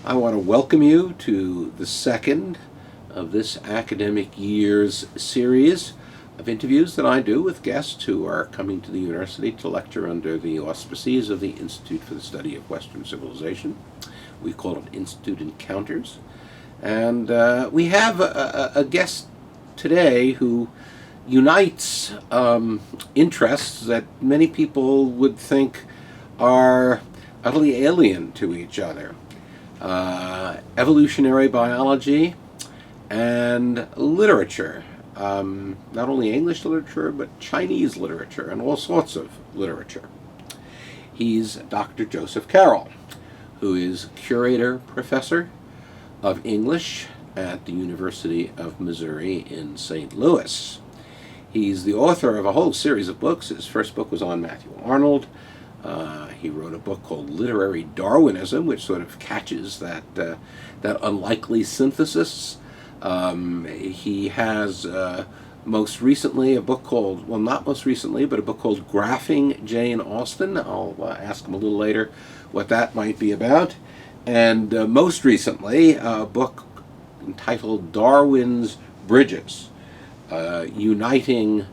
I want to welcome you to the second of this academic year's series of interviews that I do with guests who are coming to the university to lecture under the auspices of the Institute for the Study of Western Civilization. We call it Institute Encounters. And we have a guest today who unites interests that many people would think are utterly alien to each other. Evolutionary biology and literature. Not only English literature, but Chinese literature and all sorts of literature. He's Dr. Joseph Carroll, who is Curator Professor of English at the University of Missouri in St. Louis. He's the author of a whole series of books. His first book was on Matthew Arnold. He wrote a book called Literary Darwinism, which sort of catches that unlikely synthesis. He has most recently a book called, well, not most recently, but a book called Graphing Jane Austen. I'll ask him a little later what that might be about. And most recently, a book entitled Darwin's Bridges, uniting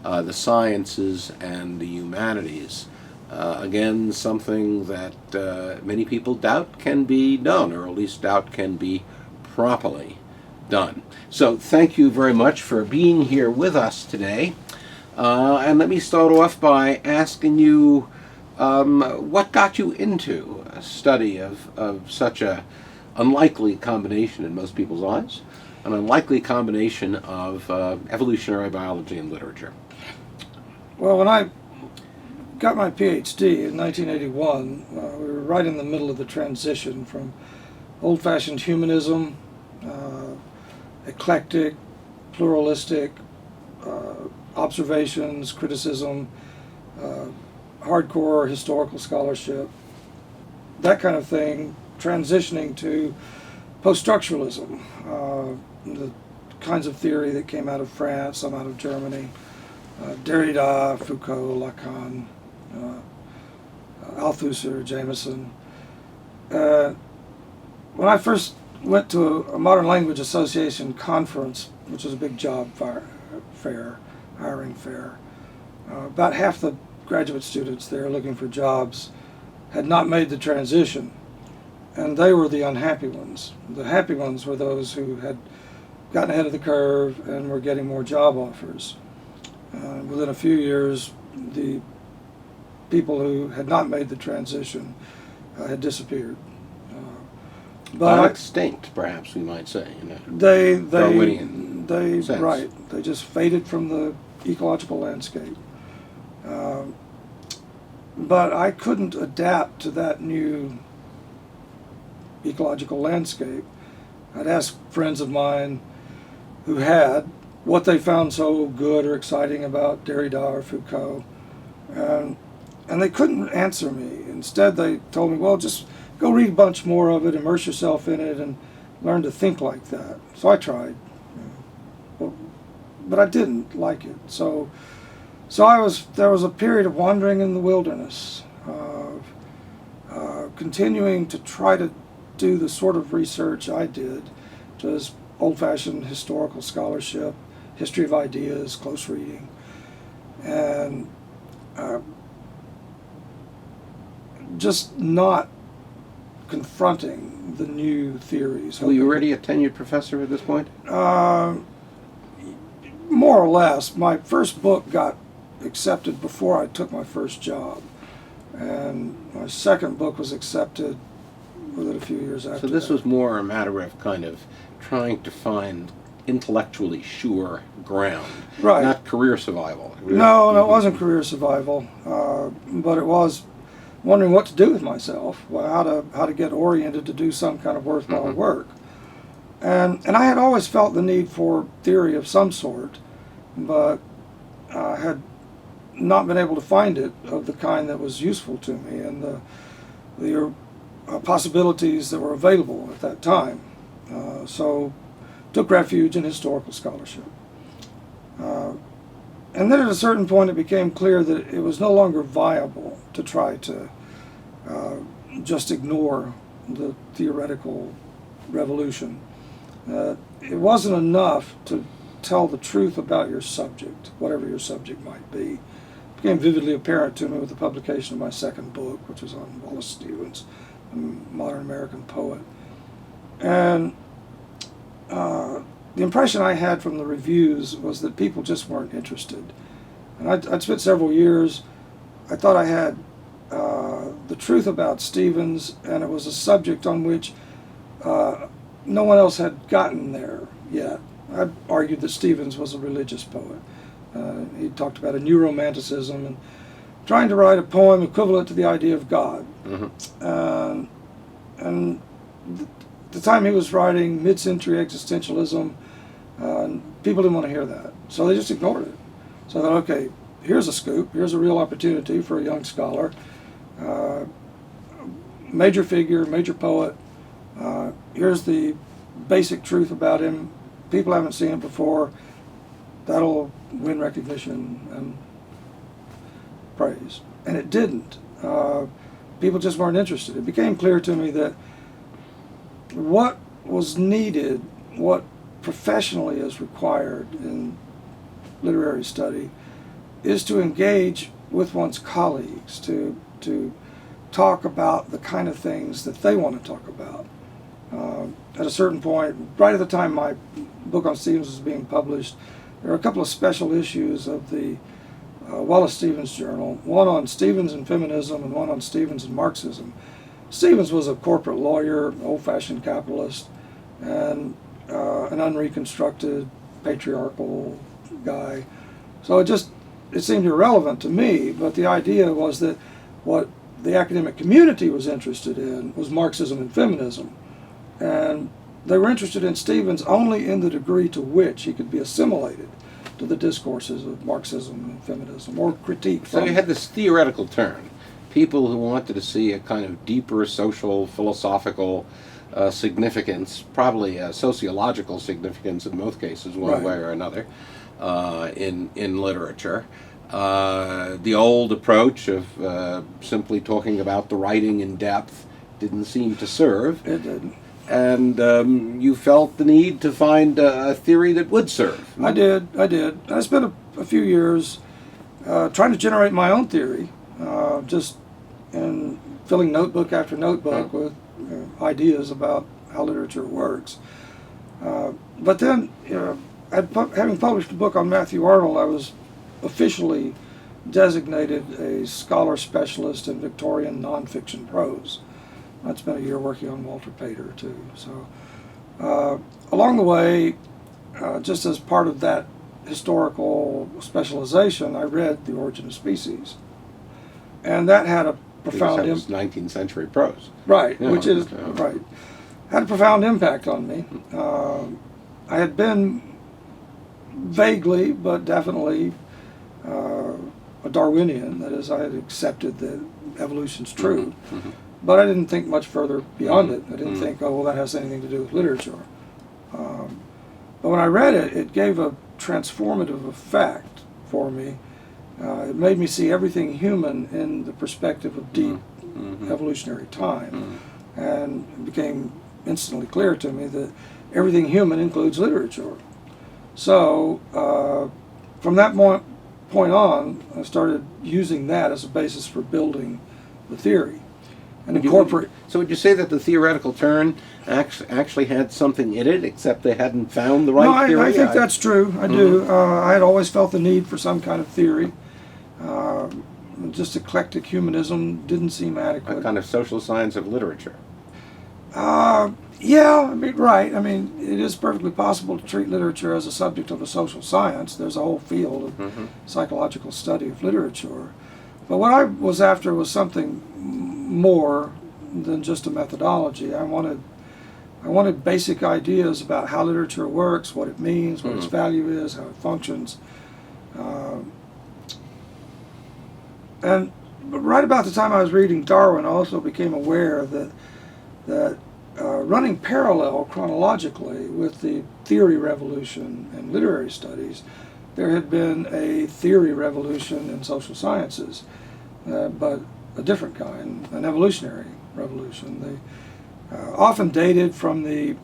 the sciences and the humanities. Again, something that many people doubt can be done, or at least doubt can be properly done. So thank you very much for being here with us today. And let me start off by asking you what got you into a study of such a unlikely combination in most people's eyes, an unlikely combination of evolutionary biology and literature. Well, when I got my PhD in 1981, we were right in the middle of the transition from old-fashioned humanism, eclectic, pluralistic observations, criticism, hardcore historical scholarship, that kind of thing, transitioning to post-structuralism, the kinds of theory that came out of France, some out of Germany, Derrida, Foucault, Lacan, Althusser, Jameson. When I first went to a Modern Language Association conference, which was a big job fair, hiring fair, about half the graduate students there looking for jobs had not made the transition, and they were the unhappy ones. The happy ones were those who had gotten ahead of the curve and were getting more job offers. Within a few years, the people who had not made the transition had disappeared. But extinct, perhaps we might say. Darwinian sense. Right. They just faded from the ecological landscape. But I couldn't adapt to that new ecological landscape. I'd ask friends of mine who had what they found so good or exciting about Derrida or Foucault, and they couldn't answer me. Instead, they told me, well, just go read a bunch more of it, immerse yourself in it, and learn to think like that. So I tried, but I didn't like it. So there was a period of wandering in the wilderness, of continuing to try to do the sort of research I did, which was old-fashioned historical scholarship, history of ideas, close reading, and just not confronting the new theories. Were you already a tenured professor at this point? More or less. My first book got accepted before I took my first job, and my second book was accepted within a few years after. So this that. was more a matter of kind of trying to find intellectually sure ground, right? Not career survival. No, it wasn't career survival, but it was wondering what to do with myself, how to get oriented to do some kind of worthwhile work, and I had always felt the need for theory of some sort, but I had not been able to find it of the kind that was useful to me and the possibilities that were available at that time. So took refuge in historical scholarship. And then at a certain point it became clear that it was no longer viable to try to just ignore the theoretical revolution. It wasn't enough to tell the truth about your subject, whatever your subject might be. It became vividly apparent to me with the publication of my second book, which was on Wallace Stevens, a modern American poet. And the impression I had from the reviews was that people just weren't interested. And I'd spent several years, I thought I had the truth about Stevens, and it was a subject on which no one else had gotten there yet. I argued that Stevens was a religious poet. He talked about a new romanticism and trying to write a poem equivalent to the idea of God. Mm-hmm. And the time he was writing mid-century existentialism, people didn't want to hear that, so they just ignored it. So I thought, okay, here's a scoop, here's a real opportunity for a young scholar, major figure, major poet. Here's the basic truth about him. People haven't seen it before. That'll win recognition and praise. And it didn't. People just weren't interested. It became clear to me that what was needed, what professionally is required in literary study, is to engage with one's colleagues, to talk about the kind of things that they want to talk about. At a certain point, right at the time my book on Stevens was being published, there were a couple of special issues of the Wallace Stevens Journal, one on Stevens and feminism and one on Stevens and Marxism. Stevens was a corporate lawyer, old-fashioned capitalist, and an unreconstructed patriarchal guy. So it seemed irrelevant to me, but the idea was that what the academic community was interested in was Marxism and feminism. And they were interested in Stevens only in the degree to which he could be assimilated to the discourses of Marxism and feminism, or critique. So you had this theoretical turn. People who wanted to see a kind of deeper social, philosophical significance, probably a sociological significance in most cases, one way or another, in literature. The old approach of simply talking about the writing in depth didn't seem to serve. It didn't. And you felt the need to find a theory that would serve. I did. I spent a few years trying to generate my own theory, just in filling notebook after notebook with ideas about how literature works. But then, having published a book on Matthew Arnold, I was officially designated a scholar specialist in Victorian nonfiction prose. I'd spent a year working on Walter Pater, too. So along the way, just as part of that historical specialization, I read The Origin of Species. And that had a profound impact. 19th century prose. Right, which is, right. Had a profound impact on me. I had been vaguely, but definitely a Darwinian. That is, I had accepted that evolution's true. Mm-hmm. But I didn't think much further beyond it. I didn't think, oh, well, that has anything to do with literature. But when I read it, it gave a transformative effect for me. It made me see everything human in the perspective of deep evolutionary time. And it became instantly clear to me that everything human includes literature. So from that point on, I started using that as a basis for building the theory. And incorporate. So would you say that the theoretical turn actually had something in it, except they hadn't found the right theory? I think that's true. I do. I had always felt the need for some kind of theory. Just eclectic humanism didn't seem adequate. A kind of social science of literature. Yeah, I mean, right. I mean, it is perfectly possible to treat literature as a subject of a social science. There's a whole field of psychological study of literature. But what I was after was something more than just a methodology. I wanted basic ideas about how literature works, what it means, what its value is, how it functions. And right about the time I was reading Darwin, I also became aware that running parallel chronologically with the theory revolution in literary studies, there had been a theory revolution in social sciences, but a different kind, an evolutionary revolution. often dated from the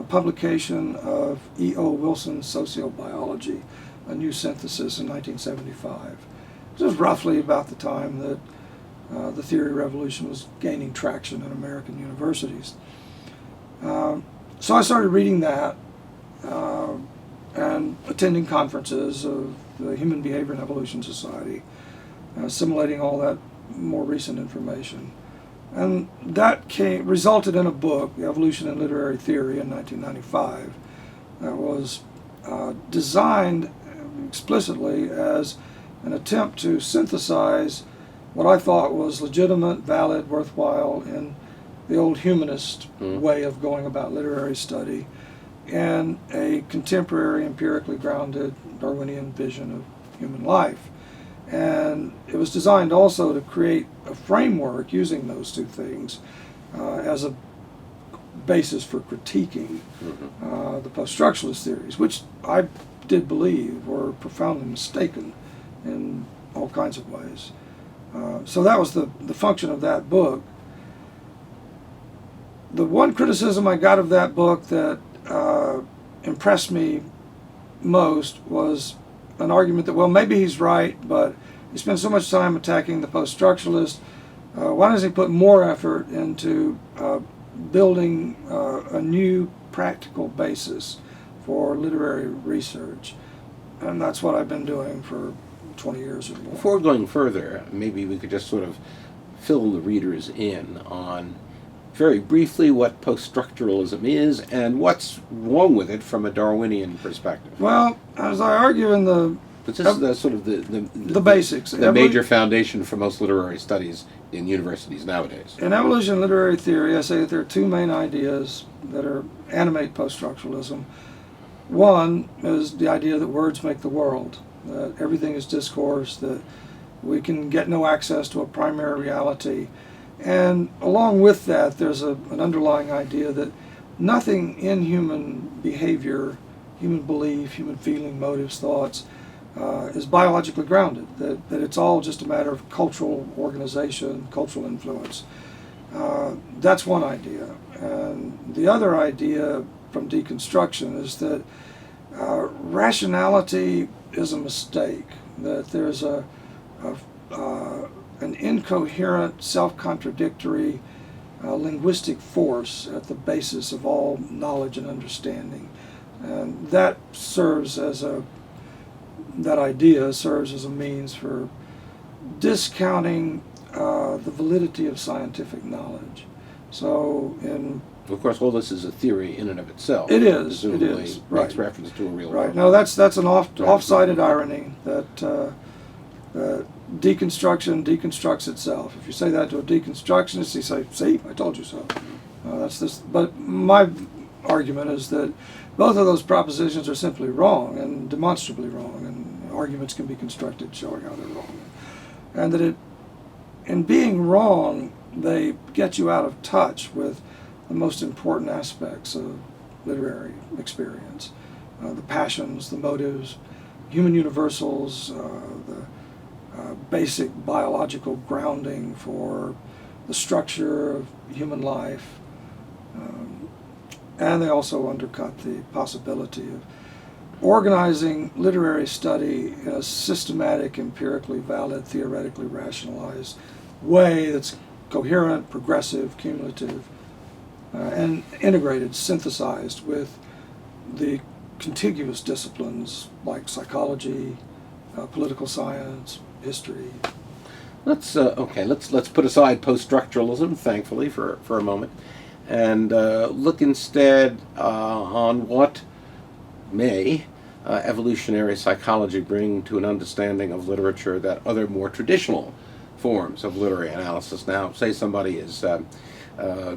publication of E.O. Wilson's Sociobiology, a new synthesis in 1975. This was roughly about the time that the theory revolution was gaining traction in American universities. So I started reading that and attending conferences of the Human Behavior and Evolution Society, assimilating all that more recent information. And that resulted in a book, Evolution in Literary Theory, in 1995, that was designed explicitly as an attempt to synthesize what I thought was legitimate, valid, worthwhile in the old humanist way of going about literary study and a contemporary, empirically grounded Darwinian vision of human life. And it was designed also to create a framework using those two things as a basis for critiquing the post-structuralist theories, which I did believe were profoundly mistaken in all kinds of ways. So that was the function of that book. The one criticism I got of that book that impressed me most was an argument that, well, maybe he's right, but he spends so much time attacking the post-structuralist. Why doesn't he put more effort into building a new practical basis for literary research? And that's what I've been doing for 20 years or more. Before going further, maybe we could just sort of fill the readers in on very briefly what post-structuralism is and what's wrong with it from a Darwinian perspective. Well, as I argue in the... But this is the sort of the basics. The major foundation for most literary studies in universities nowadays. In evolution literary theory, I say that there are two main ideas that animate post-structuralism. One is the idea that words make the world, that everything is discourse, that we can get no access to a primary reality. And along with that, there's an underlying idea that nothing in human behavior, human belief, human feeling, motives, thoughts, is biologically grounded, that it's all just a matter of cultural organization, cultural influence. That's one idea. And the other idea from deconstruction is that rationality is a mistake, that there's an incoherent, self-contradictory linguistic force at the basis of all knowledge and understanding. And that idea serves as a means for discounting the validity of scientific knowledge. So of course, all this is a theory in and of itself. It is. Presumably It is. Right. Makes reference to a real Right. world. No, that's an off-sided irony that deconstruction deconstructs itself. If you say that to a deconstructionist, he say, "See, I told you so." That's this. But my argument is that both of those propositions are simply wrong and demonstrably wrong, and arguments can be constructed showing how they're wrong, and that in being wrong, they get you out of touch with the most important aspects of literary experience, the passions, the motives, human universals, the basic biological grounding for the structure of human life, and they also undercut the possibility of organizing literary study in a systematic, empirically valid, theoretically rationalized way that's coherent, progressive, cumulative, and integrated, synthesized with the contiguous disciplines like psychology, political science, history. Let's put aside post-structuralism, thankfully, for a moment, and look instead on what may evolutionary psychology bring to an understanding of literature that other more traditional forms of literary analysis. Now, say somebody is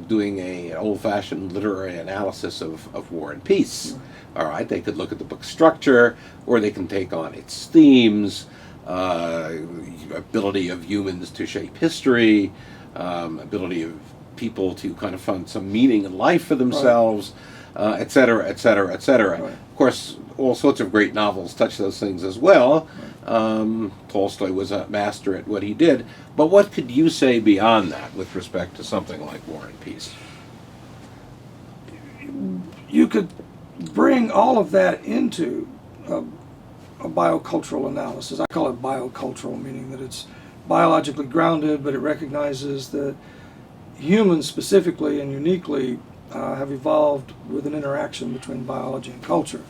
doing an old-fashioned literary analysis of War and Peace. All right, they could look at the book's structure, or they can take on its themes, ability of humans to shape history, ability of people to kind of find some meaning in life for themselves, et cetera, et cetera, et cetera. Right. Of course, all sorts of great novels touch those things as well. Tolstoy was a master at what he did. But what could you say beyond that with respect to something like War and Peace? you could bring all of that into a biocultural analysis. I call it biocultural, meaning that it's biologically grounded, but it recognizes that humans specifically and uniquely have evolved with an interaction between biology and culture.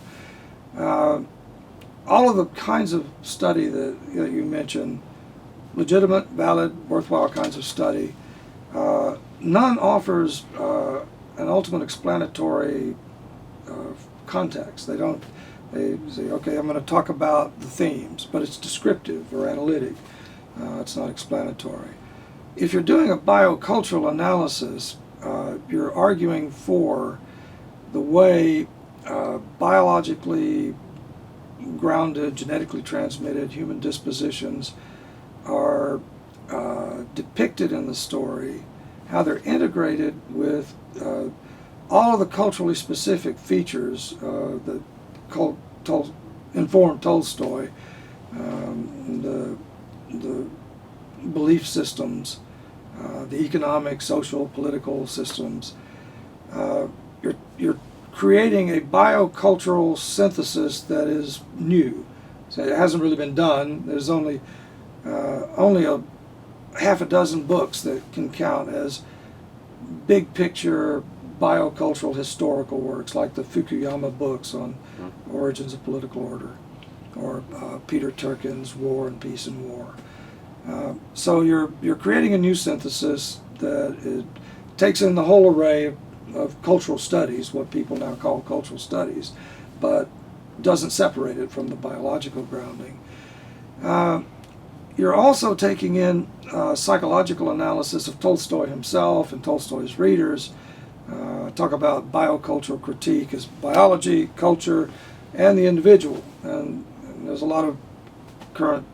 All of the kinds of study that you mentioned, legitimate, valid, worthwhile kinds of study, none offers an ultimate explanatory context. They don't. They say, okay, I'm going to talk about the themes, but it's descriptive or analytic. It's not explanatory. If you're doing a biocultural analysis, you're arguing for the way biologically grounded, genetically transmitted human dispositions are depicted in the story, how they're integrated with all of the culturally specific features that informed Tolstoy, the belief systems, the economic, social, political systems. You're creating a biocultural synthesis that is new. So it hasn't really been done. There's only a half a dozen books that can count as big picture biocultural historical works, like the Fukuyama books on origins of political order, or Peter Turchin's War and Peace and War. So you're creating a new synthesis that it takes in the whole array of cultural studies, what people now call cultural studies, but doesn't separate it from the biological grounding. You're also taking in psychological analysis of Tolstoy himself and Tolstoy's readers. Talk about biocultural critique as biology, culture, and the individual. And there's a lot of current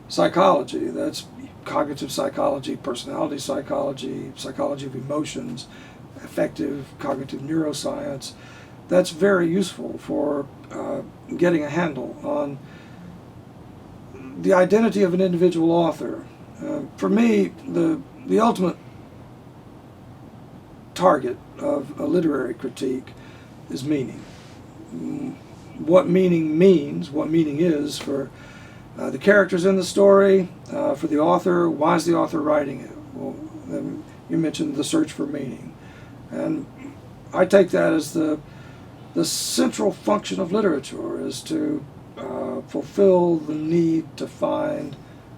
psychology. That's cognitive psychology, personality psychology, psychology of emotions, affective cognitive neuroscience. That's very useful for getting a handle on the identity of an individual author. For me, the ultimate target of a literary critique is meaning. What meaning means, what meaning is for the characters in the story, for the author. Why is the author writing it? Well, you mentioned the search for meaning. And I take that as the central function of literature, is to fulfill the need to find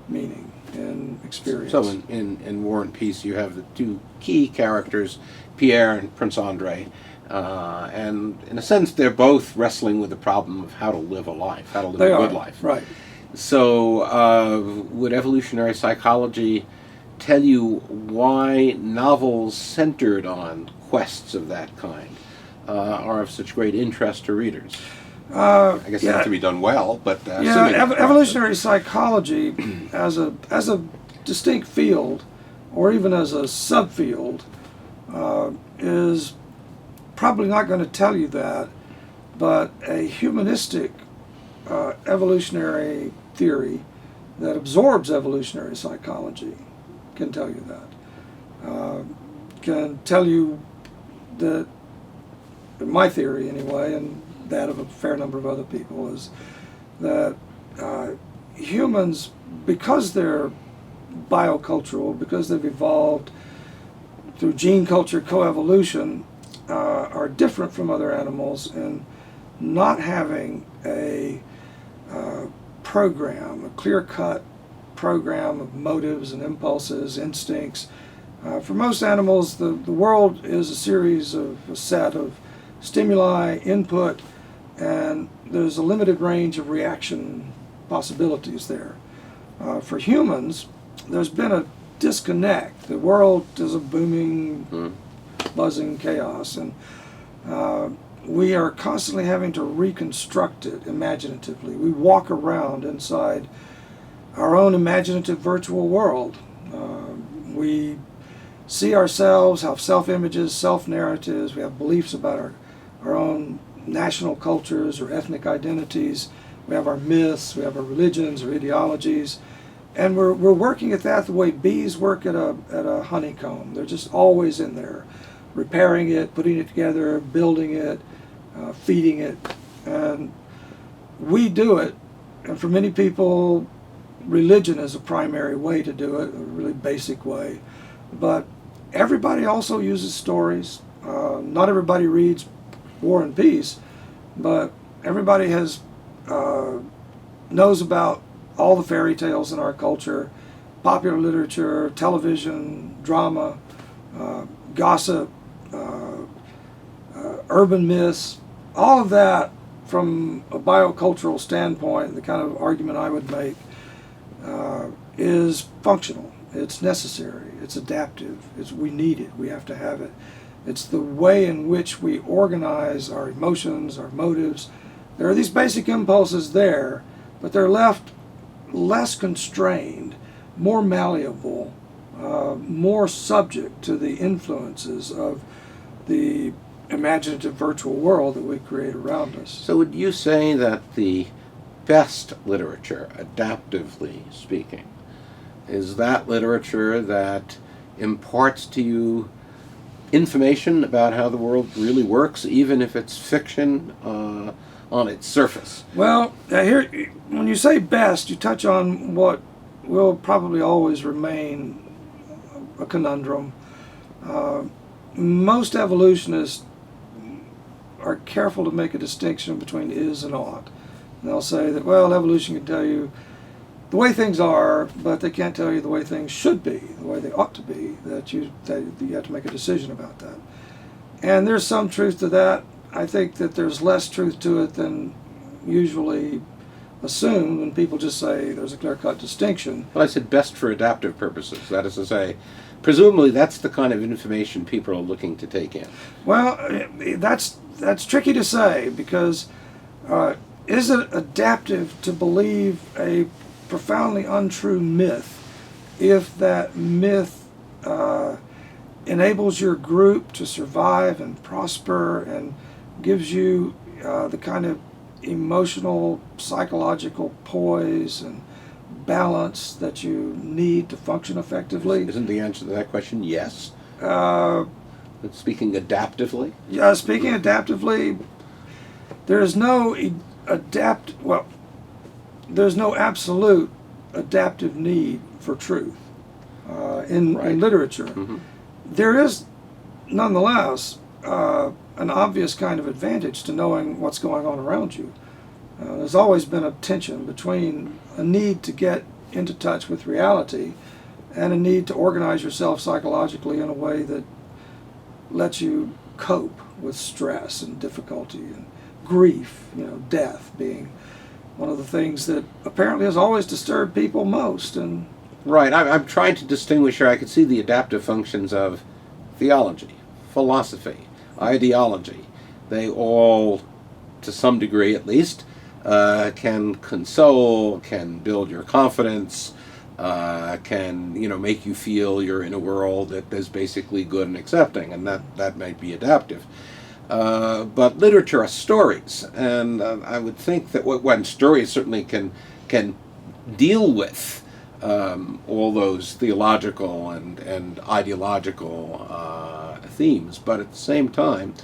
meaning in experience. So in War and Peace, you have the two key characters, Pierre and Prince Andre, and in a sense, they're both wrestling with the problem of how to live a life, how to live a good life. Right. So would evolutionary psychology tell you why novels centered on quests of that kind are of such great interest to readers? I guess it has to be done well, but evolutionary psychology as a distinct field, or even as a subfield, is probably not going to tell you that, but a humanistic evolutionary theory that absorbs evolutionary psychology can tell you that. Can tell you that, my theory anyway, and that of a fair number of other people, is that humans, because they're biocultural, because they've evolved through gene culture coevolution, are different from other animals in not having a program, a clear-cut program of motives and impulses, instincts. For most animals, the world is a set of stimuli, input, and there's a limited range of reaction possibilities there. For humans, there's been a disconnect. The world is a booming, buzzing chaos, and we are constantly having to reconstruct it imaginatively. We walk around inside our own imaginative virtual world. We see ourselves, have self-images, self-narratives. We have beliefs about our own national cultures or ethnic identities. We have our myths, we have our religions or ideologies. And we're working at that the way bees work at a honeycomb. They're just always in there, repairing it, putting it together, building it, feeding it. And we do it, and for many people, religion is a primary way to do it, a really basic way. But everybody also uses stories. Not everybody reads War and Peace, but everybody knows about all the fairy tales in our culture, popular literature, television, drama, gossip, urban myths, all of that from a biocultural standpoint. The kind of argument I would make is functional. It's necessary. It's adaptive. We need it. We have to have it. It's the way in which we organize our emotions, our motives. There are these basic impulses there, but they're left less constrained, more malleable, more subject to the influences of the imaginative virtual world that we create around us. So would you say that the best literature, adaptively speaking, is that literature that imparts to you information about how the world really works, even if it's fiction on its surface? Well, here, when you say best, you touch on what will probably always remain a conundrum. Most evolutionists are careful to make a distinction between is and ought. And they'll say that, well, evolution can tell you the way things are, but they can't tell you the way things should be, the way they ought to be, that you have to make a decision about that. And there's some truth to that. I think that there's less truth to it than usually assumed when people just say there's a clear-cut distinction. Well, I said best for adaptive purposes. That is to say, presumably that's the kind of information people are looking to take in. Well, that's tricky to say, because is it adaptive to believe a profoundly untrue myth if that myth enables your group to survive and prosper and gives you the kind of emotional, psychological poise and balance that you need to function effectively? Isn't the answer to that question yes? Speaking adaptively? Yeah, speaking adaptively, there's no there's no absolute adaptive need for truth in literature. Mm-hmm. There is, nonetheless, an obvious kind of advantage to knowing what's going on around you. There's always been a tension between a need to get into touch with reality and a need to organize yourself psychologically in a way that lets you cope with stress and difficulty and grief, death being one of the things that apparently has always disturbed people most. And right, I'm trying to distinguish here. I can see the adaptive functions of theology, philosophy, ideology. They all, to some degree at least, can console, can build your confidence, can make you feel you're in a world that is basically good and accepting, and that might be adaptive. But literature are stories, and I would think that when stories certainly can deal with all those theological and ideological themes, but at the same time,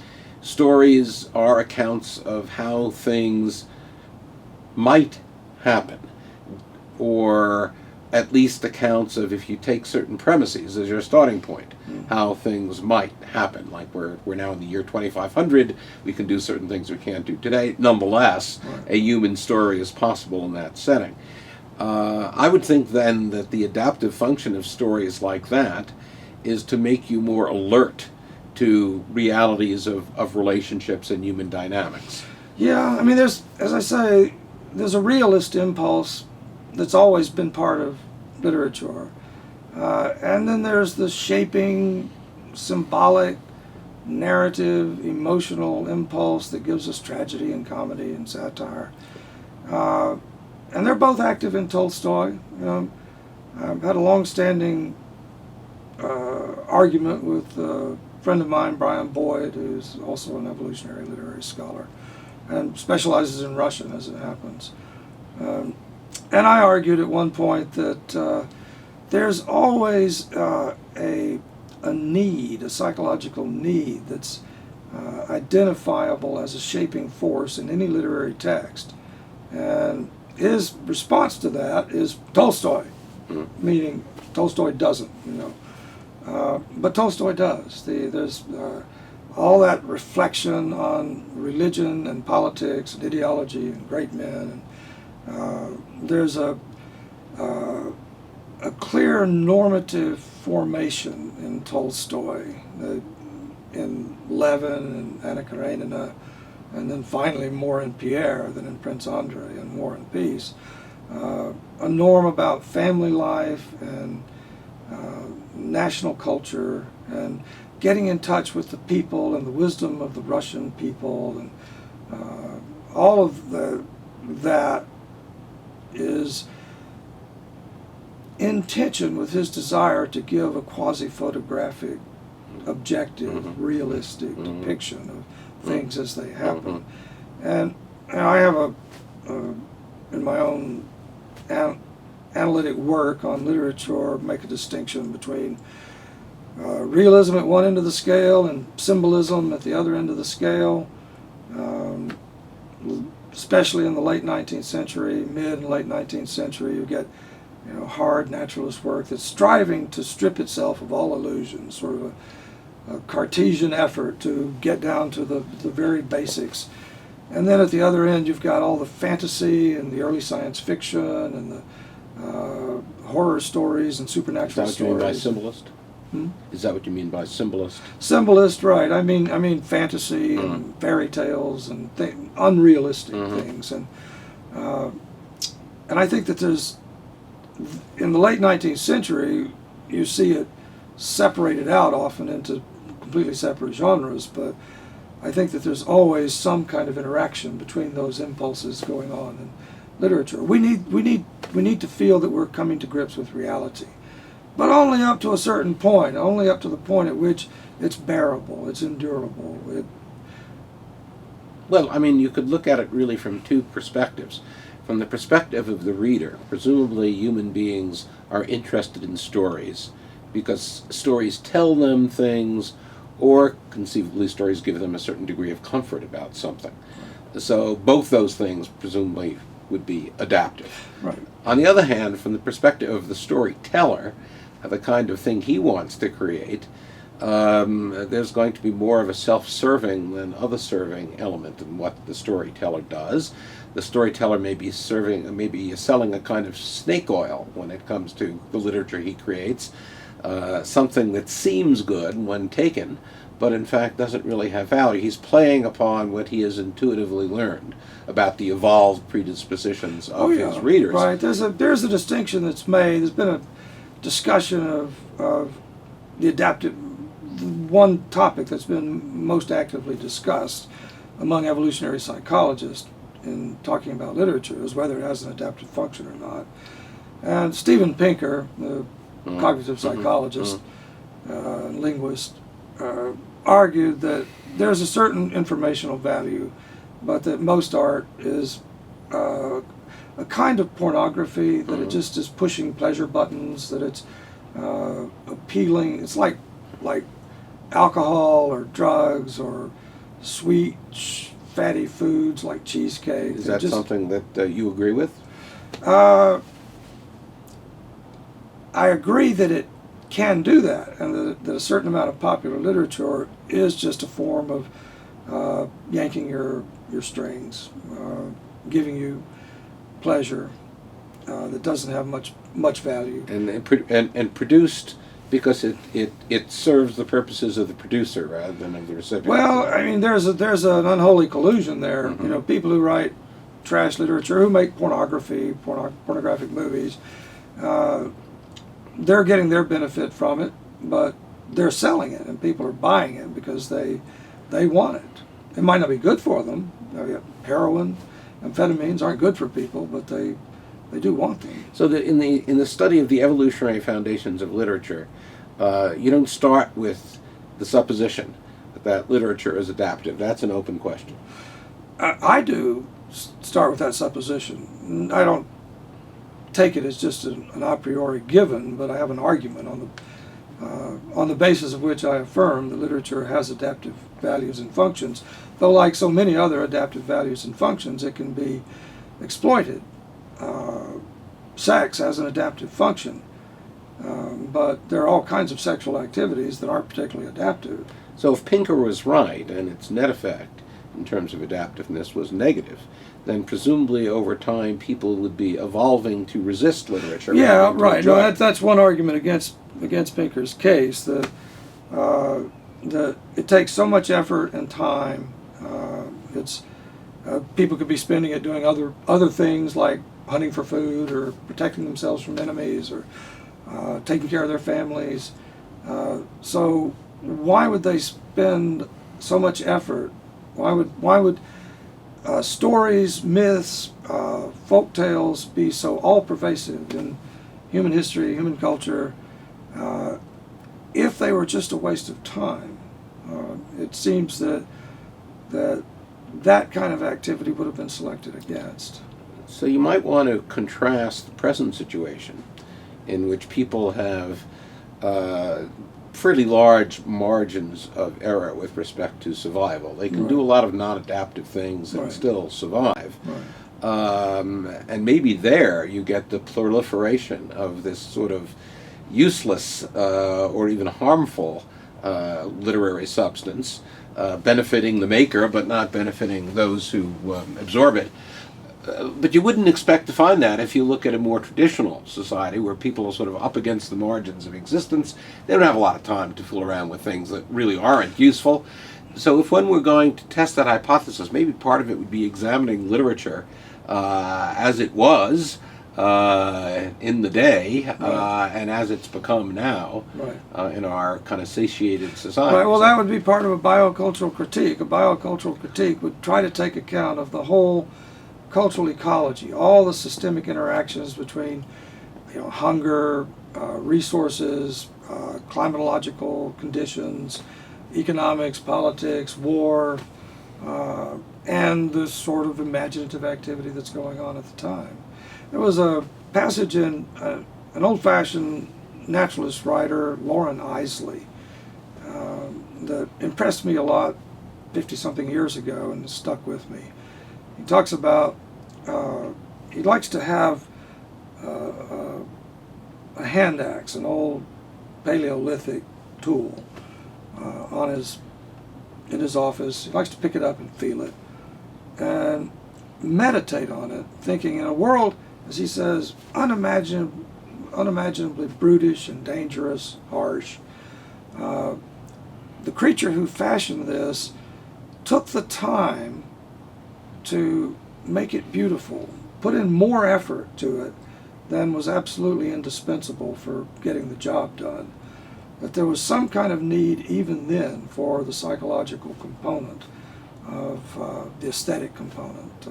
stories are accounts of how things might happen, or at least accounts of, if you take certain premises as your starting point, how things might happen. Like we're now in the year 2500, we can do certain things we can't do today. Nonetheless, a human story is possible in that setting. I would think then that the adaptive function of stories like that is to make you more alert to realities of relationships and human dynamics. yeah, I mean, there's a realist impulse that's always been part of literature. And then there's the shaping, symbolic, narrative, emotional impulse that gives us tragedy and comedy and satire. And they're both active in Tolstoy. I've had a long-standing argument with a friend of mine, Brian Boyd, who's also an evolutionary literary scholar and specializes in Russian, as it happens. And I argued at one point that there's always a a need, a psychological need that's identifiable as a shaping force in any literary text. And his response to that is Tolstoy, meaning Tolstoy doesn't, but Tolstoy does. There's all that reflection on religion and politics and ideology and great men. And there's a clear normative formation in Tolstoy, in Levin and Anna Karenina, and then finally more in Pierre than in Prince Andrei and War and Peace. A norm about family life and national culture and getting in touch with the people and the wisdom of the Russian people, and all of that is in tension with his desire to give a quasi-photographic, objective, realistic depiction of things as they happen. And I have in my own analytic work on literature, make a distinction between realism at one end of the scale and symbolism at the other end of the scale, especially in the late 19th century, mid and late 19th century. You get hard naturalist work that's striving to strip itself of all illusions, sort of a Cartesian effort to get down to the very basics. And then at the other end, you've got all the fantasy and the early science fiction and the horror stories and supernatural stories. Is that what you mean by symbolist? Is that what you mean by symbolist? Symbolist, right. I mean fantasy and fairy tales and unrealistic things. And I think that there's, in the late 19th century, you see it separated out often into completely separate genres, but I think that there's always some kind of interaction between those impulses going on in literature. We need to feel that we're coming to grips with reality, but only up to a certain point, only up to the point at which it's bearable, it's endurable. Well, I mean, you could look at it really from two perspectives. From the perspective of the reader, presumably human beings are interested in stories because stories tell them things, or conceivably stories give them a certain degree of comfort about something. So both those things presumably would be adaptive. Right. On the other hand, from the perspective of the storyteller, the kind of thing he wants to create, there's going to be more of a self-serving than other-serving element in what the storyteller does. The storyteller may be selling a kind of snake oil when it comes to the literature he creates, something that seems good when taken, but in fact doesn't really have value. He's playing upon what he has intuitively learned about the evolved predispositions of his readers. Right. There's a distinction that's made. There's been a discussion of the adaptive. One topic that's been most actively discussed among evolutionary psychologists in talking about literature is whether it has an adaptive function or not. And Steven Pinker, the cognitive psychologist, linguist, argued that there's a certain informational value, but that most art is a kind of pornography, that it just is pushing pleasure buttons, that it's appealing. It's like alcohol or drugs or sweet, fatty foods like cheesecake. Is that something that you agree with? I agree that it can do that, and that a certain amount of popular literature is just a form of yanking your strings, giving you pleasure that doesn't have much value. And produced because it serves the purposes of the producer rather than of the recipient. Well, I mean, there's an unholy collusion there. People who write trash literature, who make pornographic movies, they're getting their benefit from it, but they're selling it, and people are buying it because they want it. It might not be good for them. Heroin, amphetamines aren't good for people, but they do want them. So that in the study of the evolutionary foundations of literature, you don't start with the supposition that literature is adaptive. That's an open question. I do start with that supposition. I don't take it as just an a priori given, but I have an argument on on the basis of which I affirm that literature has adaptive values and functions, though like so many other adaptive values and functions, it can be exploited. Sex has an adaptive function, but there are all kinds of sexual activities that aren't particularly adaptive. So if Pinker was right, and its net effect in terms of adaptiveness was negative, then presumably over time people would be evolving to resist literature. Yeah, right. No, that's one argument against Pinker's case, that it takes so much effort and time. People could be spending it doing other things like hunting for food or protecting themselves from enemies or taking care of their families. So why would they spend so much effort? Why would stories, myths, folk tales be so all-pervasive in human history, human culture, if they were just a waste of time? It seems that kind of activity would have been selected against. So you might want to contrast the present situation in which people have fairly large margins of error with respect to survival. They can do a lot of non-adaptive things and still survive. And maybe there you get the proliferation of this sort of useless or even harmful literary substance, benefiting the maker but not benefiting those who absorb it. But you wouldn't expect to find that if you look at a more traditional society where people are sort of up against the margins of existence. They don't have a lot of time to fool around with things that really aren't useful. So if one were going to test that hypothesis, maybe part of it would be examining literature as it was in the day and as it's become now in our kind of satiated society. Right, well, that would be part of a biocultural critique. A biocultural critique would try to take account of the whole cultural ecology, all the systemic interactions between hunger, resources, climatological conditions, economics, politics, war, and the sort of imaginative activity that's going on at the time. There was a passage in an old-fashioned naturalist writer, Lauren Isley, that impressed me a lot 50-something years ago and stuck with me. He talks about, he likes to have a hand axe, an old Paleolithic tool, in his office. He likes to pick it up and feel it and meditate on it, thinking in a world, as he says, unimaginably brutish and dangerous, harsh. The creature who fashioned this took the time to make it beautiful, put in more effort to it than was absolutely indispensable for getting the job done. That there was some kind of need even then for the psychological component of the aesthetic component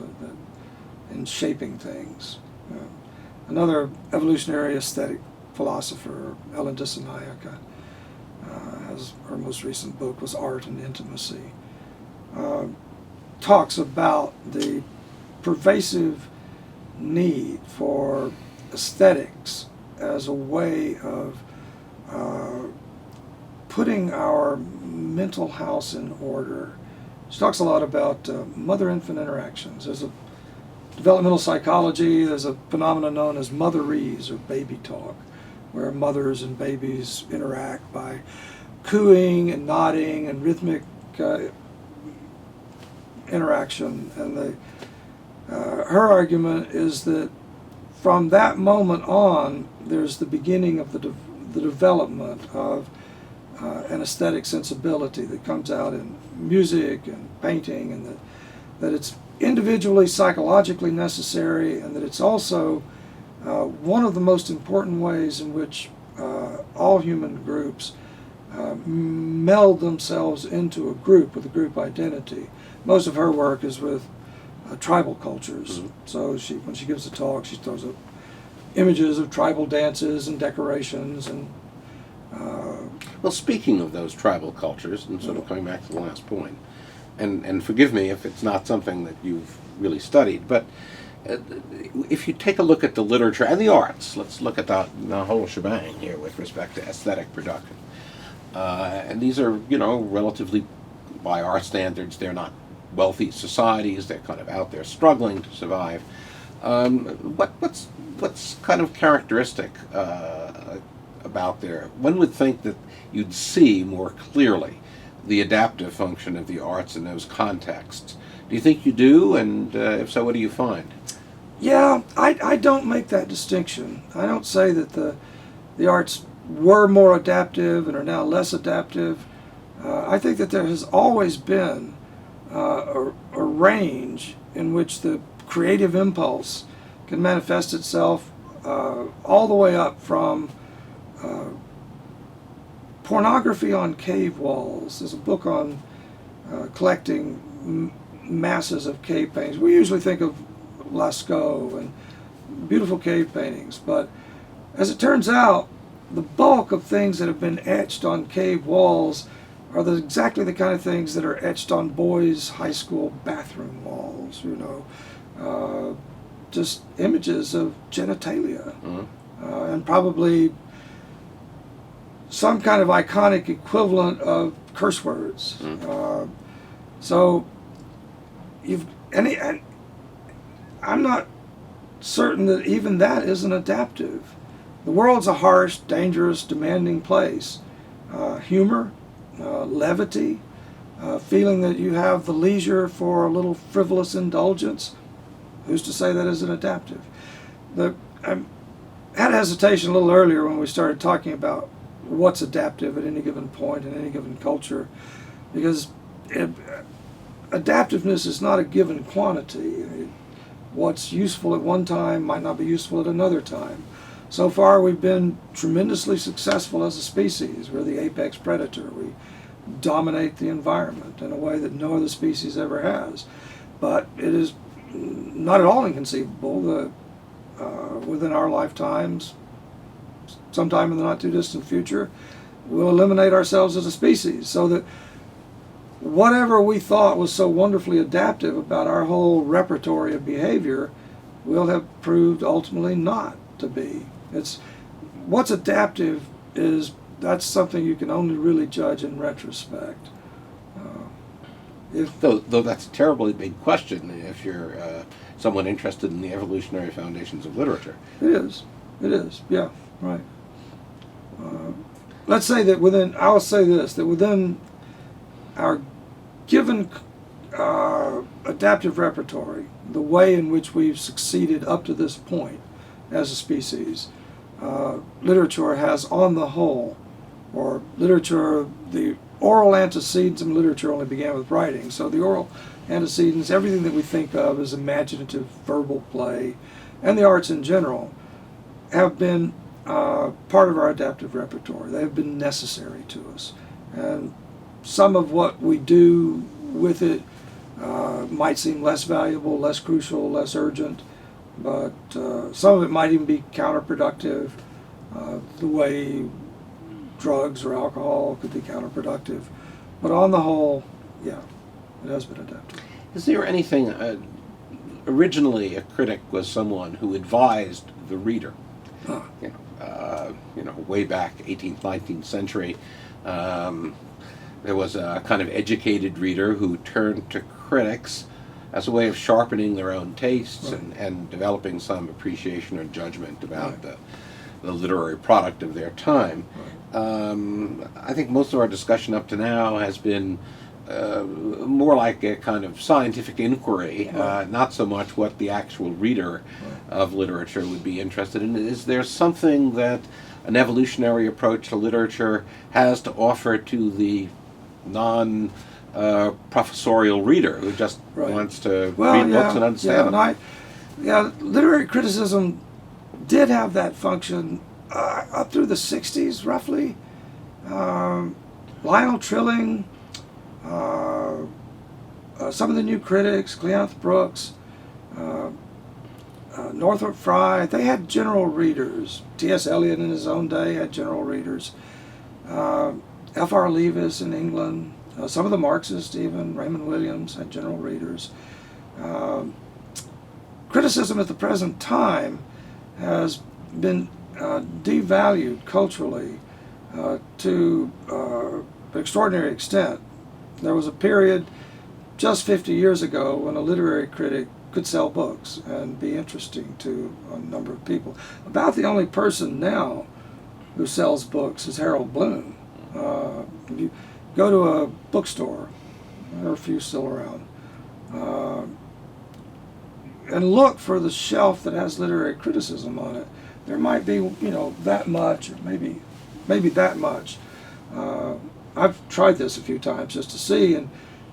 in shaping things. Another evolutionary aesthetic philosopher, Ellen Dissanayake, her most recent book was Art and Intimacy, talks about the pervasive need for aesthetics as a way of putting our mental house in order. She talks a lot about mother-infant interactions. There's a developmental psychology, there's a phenomenon known as motherese, or baby talk, where mothers and babies interact by cooing and nodding and rhythmic interaction. And her argument is that from that moment on, there's the beginning of the development of an aesthetic sensibility that comes out in music and painting, and that it's individually psychologically necessary, and that it's also one of the most important ways in which all human groups meld themselves into a group with a group identity. Most of her work is with tribal cultures. So when she gives a talk, she throws up images of tribal dances and decorations. And well, speaking of those tribal cultures, and sort of coming back to the last point, and forgive me if it's not something that you've really studied, but uh, if you take a look at the literature and the arts, let's look at the whole shebang here with respect to aesthetic production. And these are, relatively, by our standards, they're not wealthy societies. They're kind of out there struggling to survive. What's kind of characteristic about there? One would think that you'd see more clearly the adaptive function of the arts in those contexts. Do you think you do? And if so, what do you find? Yeah, I don't make that distinction. I don't say that the arts were more adaptive and are now less adaptive. I think that there has always been a range in which the creative impulse can manifest itself all the way up from pornography on cave walls. There's a book on collecting masses of cave paintings. We usually think of Lascaux and beautiful cave paintings, but as it turns out, the bulk of things that have been etched on cave walls are exactly the kind of things that are etched on boys' high school bathroom walls, just images of genitalia, and probably some kind of iconic equivalent of curse words. So and I'm not certain that even that isn't adaptive. The world's a harsh, dangerous, demanding place. Humor, levity, feeling that you have the leisure for a little frivolous indulgence. Who's to say that isn't adaptive? I had hesitation a little earlier when we started talking about what's adaptive at any given point in any given culture, because adaptiveness is not a given quantity. What's useful at one time might not be useful at another time. So far, we've been tremendously successful as a species. We're the apex predator. We dominate the environment in a way that no other species ever has. But it is not at all inconceivable that within our lifetimes, sometime in the not too distant future, we'll eliminate ourselves as a species, so that whatever we thought was so wonderfully adaptive about our whole repertory of behavior will have proved ultimately not to be. What's adaptive that's something you can only really judge in retrospect. Though that's a terribly big question if you're someone interested in the evolutionary foundations of literature. It is, yeah, right. Let's say that I'll say this, that within our given adaptive repertory, the way in which we've succeeded up to this point as a species, literature has, on the whole, or literature, the oral antecedents of literature only began with writing, so the oral antecedents, everything that we think of as imaginative verbal play, and the arts in general, have been part of our adaptive repertoire. They have been necessary to us. And some of what we do with it might seem less valuable, less crucial, less urgent, but some of it might even be counterproductive. The way drugs or alcohol could be counterproductive. But on the whole, yeah, it has been adaptive. Is there anything, originally a critic was someone who advised the reader, way back 18th, 19th century, there was a kind of educated reader who turned to critics as a way of sharpening their own tastes, right, and developing some appreciation or judgment about, right, the literary product of their time. Right. I think most of our discussion up to now has been more like a kind of scientific inquiry, right, not so much what the actual reader, right, of literature would be interested in. Is there something that an evolutionary approach to literature has to offer to the non-professorial reader who just, right, wants to read books and understand them? Literary criticism did have that function up through the 60s, roughly. Lionel Trilling, some of the new critics, Cleanth Brooks, Northrop Frye, they had general readers. T.S. Eliot in his own day had general readers. F.R. Leavis in England, some of the Marxists even, Raymond Williams, had general readers. criticism at the present time has been devalued culturally to an extraordinary extent. There was a period just 50 years ago when a literary critic could sell books and be interesting to a number of people. About the only person now who sells books is Harold Bloom. If you go to a bookstore, there are a few still around, and look for the shelf that has literary criticism on it, there might be, that much, or maybe that much. I've tried this a few times just to see, and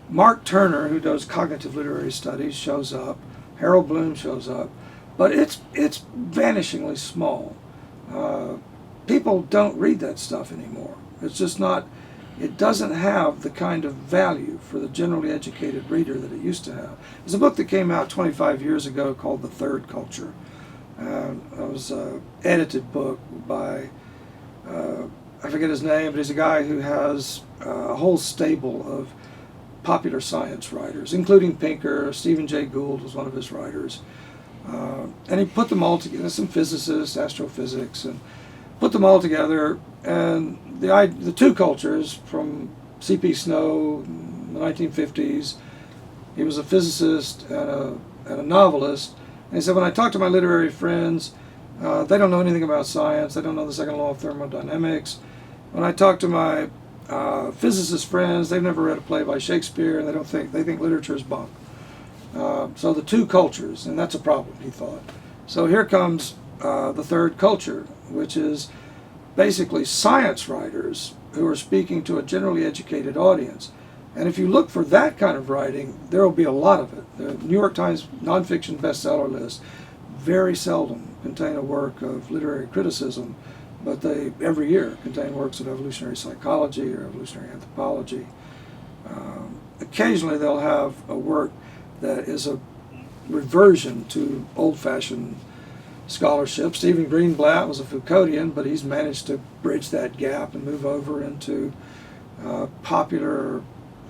Mark Turner, who does cognitive literary studies, shows up. Harold Bloom shows up, but it's vanishingly small. People don't read that stuff anymore. It's just not. It doesn't have the kind of value for the generally educated reader that it used to have. There's a book that came out 25 years ago called The Third Culture. It was an edited book by, I forget his name, but he's a guy who has a whole stable of popular science writers, including Pinker. Stephen Jay Gould was one of his writers. And he put them all together, some physicists, astrophysics, and put them all together. And the two cultures from C.P. Snow in the 1950s, he was a physicist and a novelist. And he said, when I talk to my literary friends, they don't know anything about science. They don't know the second law of thermodynamics. When I talk to my physicist friends, they've never read a play by Shakespeare, and they think literature is bunk. So the two cultures, and that's a problem, he thought. So here comes the third culture, which is basically science writers who are speaking to a generally educated audience. And if you look for that kind of writing, there will be a lot of it. The New York Times nonfiction bestseller list very seldom contain a work of literary criticism, but they every year contain works of evolutionary psychology or evolutionary anthropology. Occasionally they'll have a work that is a reversion to old-fashioned scholarship. Stephen Greenblatt was a Foucauldian, but he's managed to bridge that gap and move over into popular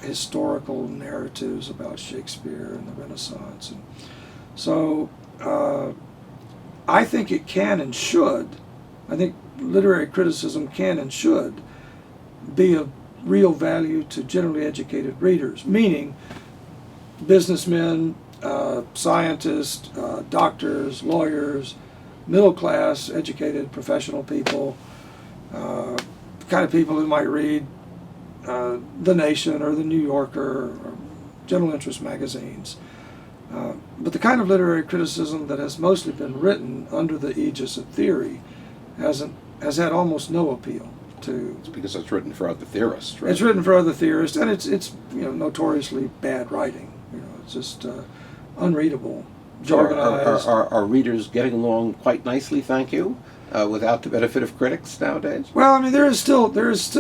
historical narratives about Shakespeare and the Renaissance. And so I think it can and should, I think literary criticism can and should be of real value to generally educated readers, meaning businessmen, scientists, doctors, lawyers, middle-class, educated, professional people, the kind of people who might read The Nation or The New Yorker or general interest magazines. But the kind of literary criticism that has mostly been written under the aegis of theory has had almost no appeal to. It's because it's written for other theorists, right? It's written for other theorists, and it's notoriously bad writing. It's just unreadable, jargonized. Are readers getting along quite nicely, thank you, without the benefit of critics nowadays? Well, I mean, there is still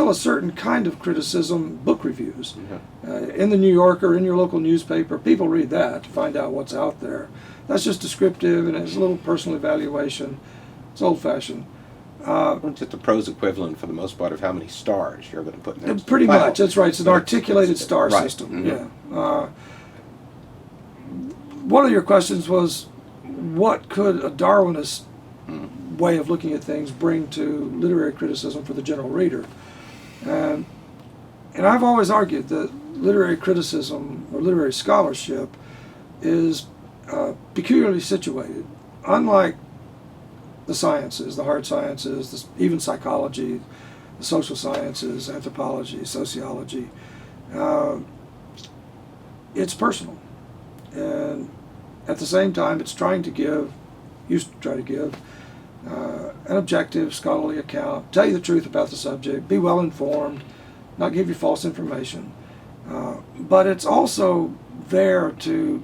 a certain kind of criticism, book reviews. In the New Yorker, in your local newspaper, people read that to find out what's out there. That's just descriptive, and it's a little personal evaluation. It's old-fashioned. It's the prose equivalent, for the most part, of how many stars you're going to put next to Pretty the title. much, that's right. It's an articulated star right. system. Mm-hmm. Yeah. One of your questions was, what could a Darwinist way of looking at things bring to literary criticism for the general reader? And I've always argued that literary criticism or literary scholarship is peculiarly situated. Unlike the sciences, the hard sciences, even psychology, the social sciences, anthropology, sociology, it's personal. And at the same time, it's used to try to give an objective, scholarly account, tell you the truth about the subject, be well informed, not give you false information. But it's also there to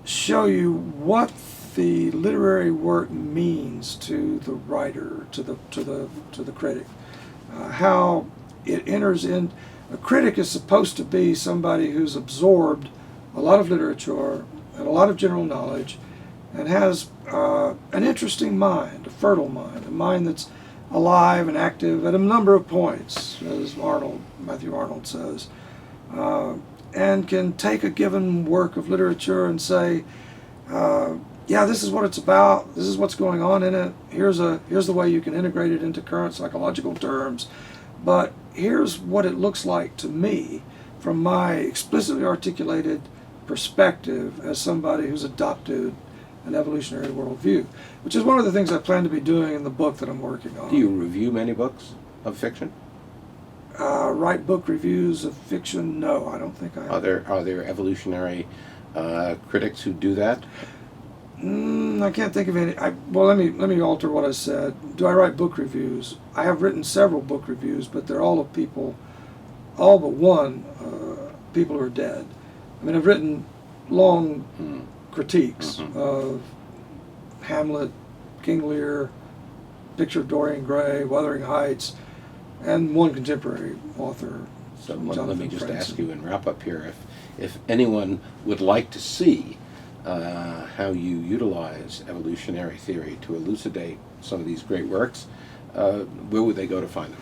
show you what the literary work means to the writer, to the critic, how it enters in. A critic is supposed to be somebody who's absorbed a lot of literature and a lot of general knowledge, and has an interesting mind, a fertile mind, a mind that's alive and active at a number of points, as Matthew Arnold says, and can take a given work of literature and say, yeah, this is what it's about. This is what's going on in it. Here's the way you can integrate it into current psychological terms. But here's what it looks like to me from my explicitly articulated perspective as somebody who's adopted an evolutionary worldview, which is one of the things I plan to be doing in the book that I'm working on. Do you review many books of fiction? Write book reviews of fiction? No, I don't think I have. Are there evolutionary critics who do that? I can't think of any. Well, let me alter what I said. Do I write book reviews? I have written several book reviews, but they're all of people, all but one, people who are dead. I mean, I've written long critiques of Hamlet, King Lear, Picture of Dorian Gray, Wuthering Heights, and one contemporary author. So let me just ask you and wrap up here, if anyone would like to see how you utilize evolutionary theory to elucidate some of these great works, where would they go to find them?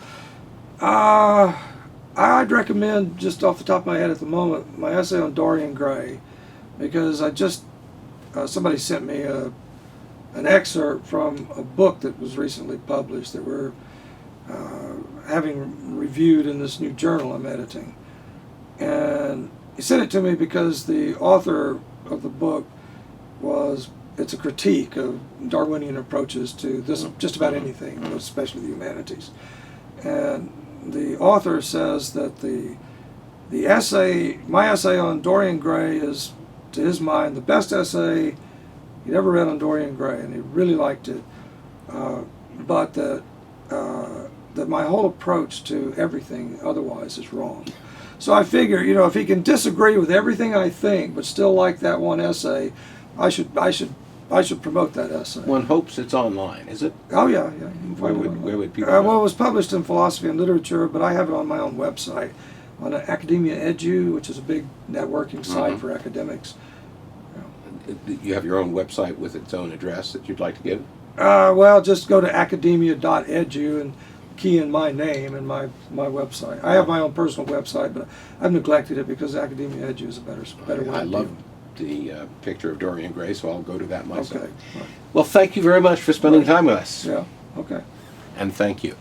I'd recommend, just off the top of my head at the moment, my essay on Dorian Gray, because I just somebody sent me an excerpt from a book that was recently published that we're having reviewed in this new journal I'm editing. And he sent it to me because the author of the book it's a critique of Darwinian approaches to this, just about anything, especially the humanities. And the author says that the essay, my essay on Dorian Gray, is, to his mind, the best essay he'd ever read on Dorian Gray, and he really liked it. But that my whole approach to everything otherwise is wrong. So I figure, if he can disagree with everything I think, but still like that one essay, I should promote that essay. One hopes it's online, is it? Oh yeah. Where would people? Well, it was published in Philosophy and Literature, but I have it on my own website, on Academia Edu, which is a big networking site for academics. You have your own website with its own address that you'd like to give? Well, just go to academia.edu and key in my name and my website. I have my own personal website, but I've neglected it because Academia Edu is a better way. I love the picture of Dorian Gray, so I'll go to that myself. Okay. Right. Well, thank you very much for spending time with us. Yeah. Okay. And thank you.